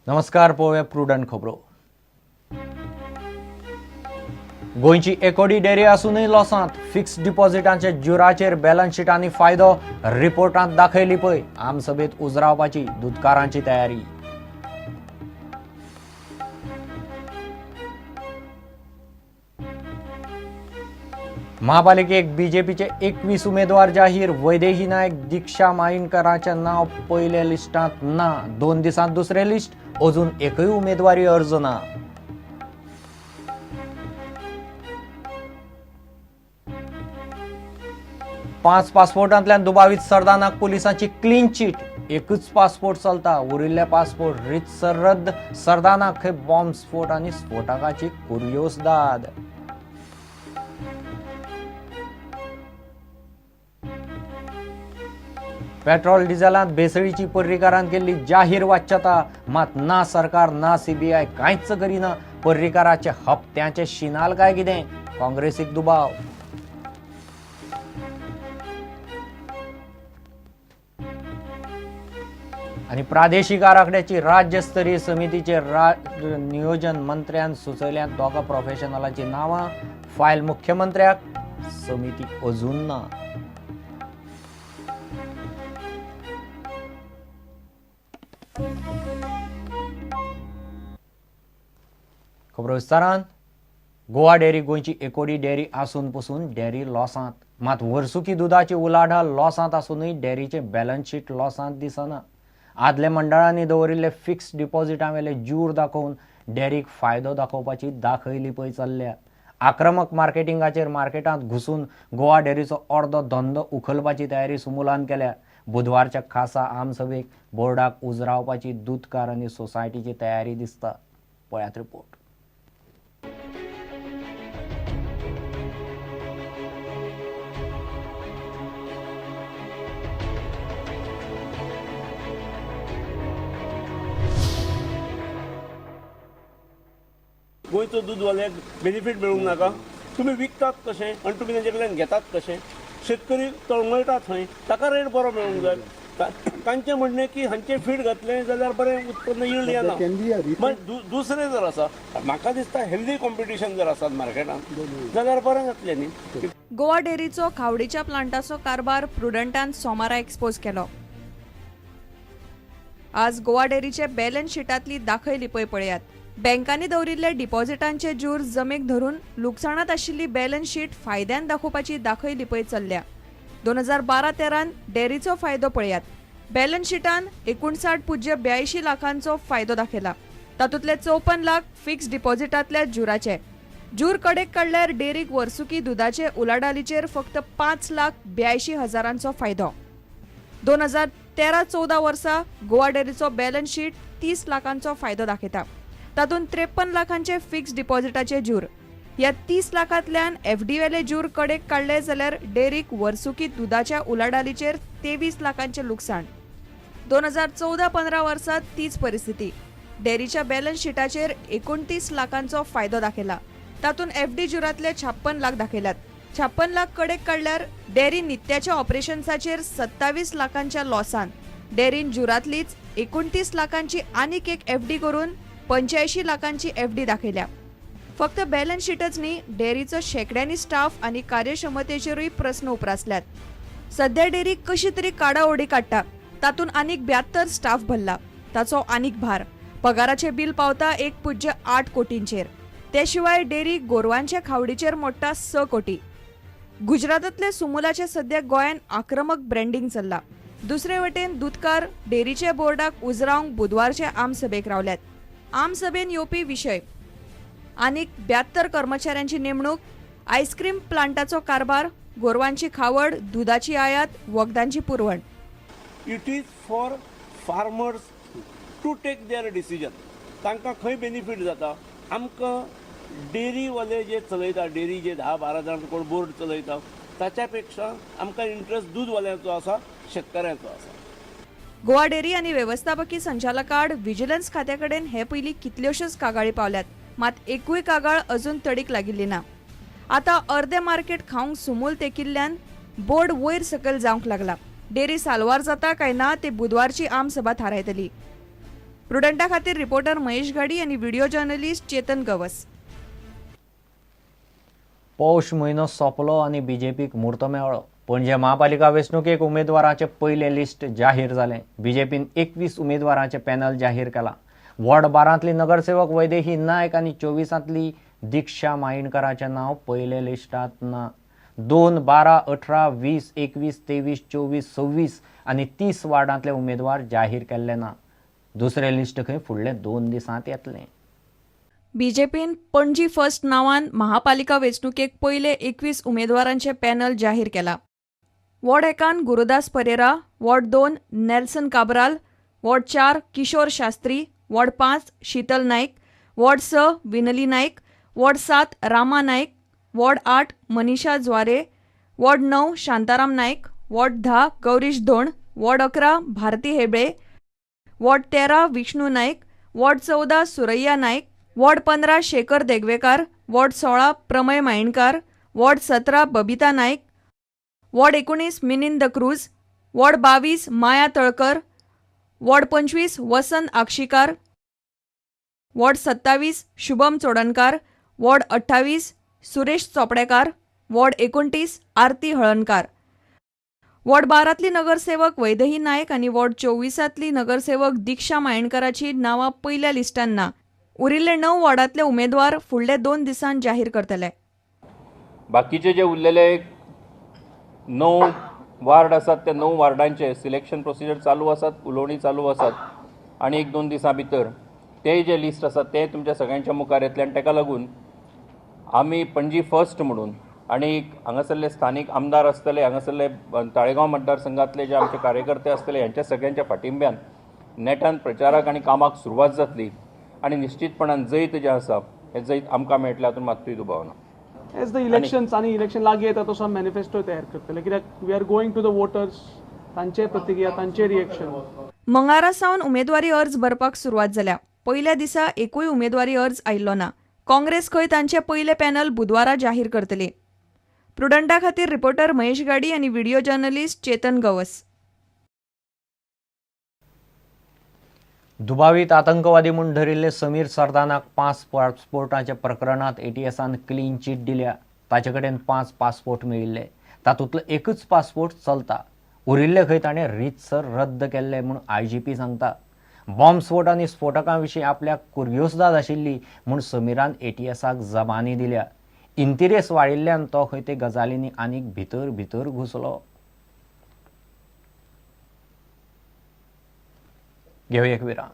नमस्कार. पळोवया प्रुडंट खबरो. गोंयची एकोडी डेरी असूनय लॉसांत. फिक्स डिपॉझिटांच्या जुराचेर बॅलन्स शीटांनी फायदो रिपोर्टांत दाखयली पळय. आमसभेत उजरावपाची दुधकारांची तयारी. महापालिकेक बीजेपीचे 21 उमेदवार जाहीर. वैदेही नायक, दिक्षा मायिनकरांचे नाव पयल्या लिस्टांत ना. 2 दिसांत दुसरे लिस्ट. अजून एकूय उमेदवारी अर्ज ना. पांच पासपोर्टांतल्यान दुबावीत सरदानाक पुलिसांची क्लीन चीट. एकूच पासपोर्ट चलता. उरिल्ले पासपोर्ट रितसर रद्द. सरदानाक बॉम्ब स्फोट आनी स्फोटकाची कुरियोस दाद. पेट्रोल डिझेलांत भेसळीची पर्रीकारान केल्ली जाहीर वाच्यता. मात ना सरकार ना सीबीआय कांयच करिना. पर्रीकाराचे हप्त्याचे शिनाल काय कितें? काँग्रेसीक दुबाव. आणि प्रादेशीक आराखड्याची राज्यस्तरीय समितीचे नियोजन मंत्र्यान सुचयल्यात. दोगा प्रोफेशनलांची नावां. फायल मुख्यमंत्र्याक. समिती अजून ना. खबरो विस्तारान. गोवा डेरी गोंयची एकोडी डेरी आसून पसून डेरी लॉसांत. मात वर्सुकी दुधाची उलाढाल लॉसांत आसूनय डेरीचे बॅलन्स शीट लॉसांत दिसना. आदले मंडळांनी दवरिल्ले फिक्स डिपॉझिटांवेले जूर दाखोवन डेरीक फायदो दाखोवपाची दाखयली पळय चल्ल्या. आक्रमक मार्केटिंगाचेर मार्केटांत घुसून गोवा डेरीचो अर्दो धंदो उखलपाची तयारी सुमूलान केल्या. बुधवारच्या खासा आमसभेक बोर्डाक उजरावपाची दूधकार आनी सोसायटीची तयारी दिसता. पळयात रिपोर्ट. गोंयचो दूधवाल्याक बेनिफीट मेळूंक नाका. तुमी विकतात कशें आनी तुमी तांचे कडल्यान घेतात कशें? शेतकरी तळमळटा थंय, ताका रेट बरो मेळूंक जाय. तांचें म्हणणें की हांचे फीड घातलें जाल्यार बरें उत्पन्न यील्ड येना. पण दुसरें जर आसा, म्हाका दिसता हेल्दी कॉम्पिटिशन जर आसात मार्केटांत जाल्यार बरें जातलें न्ही. गोवा डेरीचो खावडीच्या प्लांटाचो कारभार प्रुडंटान सोमारा एक्सपोज केलो. आज गोवा डेरीचे बॅलन्स शीटांतली दाखयली पळय पळयात. बँकांनी दवरिल्ले डिपॉझिटांचे जूर जमेक धरून लुकसाणांत आशिल्ली बॅलन्स शीट फायद्यान दाखोवपाची दाखयली पळय चल्ल्या. 2012-13 डेरीचो फायदो पळयात. बॅलन्स शीटान 59.82 लाखांचो फायदो दाखयला. तातूंतले 54 लाख फिक्स डिपॉझिटांतल्या जुराचे. जूर कडेक काडल्यार डेरीक वर्सुकी दुधाचे उलाढालीचेर फक्त 5,82,000 फायदो. 2013-14 वर्सा गोवा डेरीचो बॅलन्स शीट 30 लाखांचो फायदो दाखयता. तातूंत 53 लाखांचे फिक्स डिपॉझिटाचे जूर. ह्या 30 लाखांतल्यान एफडी वेले जूर कडेक काडले जाल्यार डेरीक वर्सुकी दुधाच्या उलाढालीचेर 23 लाखांचे लुकसाण. 2014-15 वर्सात तीच परिस्थिती. डेरीच्या बॅलन्स शीटाचेर 29 लाखांचो फायदो दाखयला. तातूंत एफडी जुरांतले 56 लाख दाखयल्यात. 56 लाख कडेक काडल्यार डेरी नित्याच्या ऑपरेशन्साचेर 27 लाखांच्या लॉसान. डेरीन जुरांतलीच 29 लाखांची आनीक एक एफडी करून 85 लाखांची एफडी दाखयल्या. फक्त बॅलन्स शीटच न्ही, डेरीचो शेकड्यांनी स्टाफ आनी कार्यक्षमतेचेरूय प्रस्न उप्रासल्यात. सध्या डेरी कशी तरी काडाओडी काडटा. तातूंत आनीक 72 स्टाफ भरला. ताचो आनीक भार. पगाराचे बील पावता 1.8 कोटींचेर. ते शिवाय डेरी गोरवांचे खावडीचेर मोडटा 6 कोटी. गुजरातांतले सुमुलाचे सध्या गोंयान आक्रमक ब्रँडिंग चल्ला. दुसरे वटेन दूधकार डेरीचे बोर्डाक उजरावंक बुधवारचे आमसभेक रावल्यात. आमसभेन येवपी विशय: आनीक 72 कर्मचाऱ्यांची नेमणूक, आईस्क्रीम प्लांटाचो कारभार, गोरवांची खावड, दुधाची आयात, वखदांची पुरवण. It is for farmers to take their decision. तांकां खंय बेनिफीट जाता. आमकां डेरीवाले जे चलयता, डेरी जे 10-12 जाण कोण बोर्ड चलयता, ताच्या पेक्षा आमकां इंट्रस्ट दूधवाल्यांचो आसा, शेतकऱ्यांचो आसा. गोवा डेरी आनी वेवस्थापकी संचालकाड विजिलन्स खात्या कडेन हे पयलीं कितल्योश्योच कागाळी पावल्यात. मात एकूय कागाळ अजून तडीक लागिल्ली ना. आतां अर्दे मार्केट खावंक सुमूल तेकिल्ल्यान बोर्ड वयर सकयल जावंक लागला. डेरी साल्वार जाता काय ना ते बुधवारची आमसभा थारायतली. प्रुडंटा खातीर रिपोर्टर महेश गाडी आनी व्हिडिओ जर्नलिस्ट चेतन गवस. पौष म्हयनो सोंपलो आनी बीजेपीक मुर्तो मेळ्ळो. पणजे महापालिका वेंचणुकेक उमेदवारांचे पयलें लिस्ट जाहीर जालें. बीजेपीन 21 उमेदवारांचे पॅनल जाहीर केला. वॉर्ड 12तली नगरसेवक वैदेही नायक आनी 24तली दिक्षा मायणकराचें नांव पयले लिस्टांत ना. 2, 12, 18, 20, 21, 23, 24, 26 आनी 30 वॉर्डांतले उमेदवार जाहीर केल्ले ना. दुसरें लिस्ट खंय फुडले 2 दिसांत येतलें. बीजेपीन पणजी फर्स्ट नांवान महापालिका वेंचणुकेक पयले 21 उमेदवारांचे पॅनल जाहीर केला. Ward 1 Gurudas Pereira, ward 2 Nelson Cabral, ward 4 Kishor Shastri, ward 5 Sheetal Naik, ward 6 Vinali Naik, ward 7 Rama Naik, ward 8 Manisha Jware, ward 9 Shantaram Naik, ward 10 Gaurish Dhond, ward 11 Bharati Heble, ward 13 Vishnu Naik, ward 14 Suraiya Naik, ward 15 Shekhar Degvekar, ward 16 Pramay Mayenkar, ward 17 Babita Naik, ward 19 Milind Cruz, ward 22 माया Talkar, ward 25 Vasant Akshikar, ward 27 Shubham Chodankar, ward 28 Suresh Chopdekar, ward 29 Aarti Halankar. Ward 12तली नगरसेवक वैदेही नायक आनी वॉर्ड 24तली नगरसेवक दिक्षा मायणकराची नांवां पयल्या लिस्टान ना. उरिल्ले 9 वॉर्डांतले उमेदवार फुडले 2 दिसांत जाहीर करतले. बाकीचे जे उरलेले 9 वार्ड आसात त्या 9 वार्डांचे सिलेक्शन प्रोसिजर चालू आसात, उलोवणी चालू आसात आणि 1-2 दिसां भितर ते जे लिस्ट आसात ते तुमच्या सगळ्यांच्या मुखार येतले आनी ताका लागून आमी पणजी फर्स्ट म्हणून आणि हांगासरले स्थानीक आमदार आसतले, हांगासरले ताळेगांव मतदारसंघातले जे आमचे कार्यकर्ते आसतले यांच्या सगळ्यांच्या फाटिंब्यान नेटान प्रचाराक आनी कामाक सुरवात जातली आणि निश्चितपणान जैत जे आसा हे जैत आमकां मेळटलें हातून मात्तूय दुबाव ना. एज द इलेक्शन्स आनी इलेक्शन लागीं येता तसो मॅनिफेस्टो तयार करतले कित्याक we are going to the voters, तांचे प्रतिक्रिया तांचे रिएक्शन. मंगळारा सावन उमेदवारी अर्ज भरपाक सुरवात जाल्या. पयल्या दिसा एकूय उमेदवारी अर्ज आयिल्लो ना. काँग्रेस खंय तांचे पयले पॅनल बुधवारा जाहीर करतले. प्रुडंटा खातीर रिपोर्टर महेश गाडी आनी व्हिडिओ जर्नलिस्ट चेतन गवस. दुबावीत आतंकवादी म्हूण धरिल्ले समीर सरदानाक 5 पासपोर्टाच्या प्रकरणात एटीएसान क्लीन चीट दिल्या. ताचे कडेन 5 पासपोर्ट मेळिल्ले. तातूंतलो एकूच पासपोर्ट चलता. उरिल्ले खंय ताणें रीतसर रद्द केल्ले म्हूण IGP सांगता. बॉम्ब स्फोट आनी स्फोटकां विशीं आपल्याक कुर्योसदाद आशिल्ली म्हूण समीरान एटीएसाक जबानी दिल्या. इंतिरेस वाडिल्ल्यान तो खंय ते गजालींनी आनीक भितर घुसलो. घेवया एक विराम.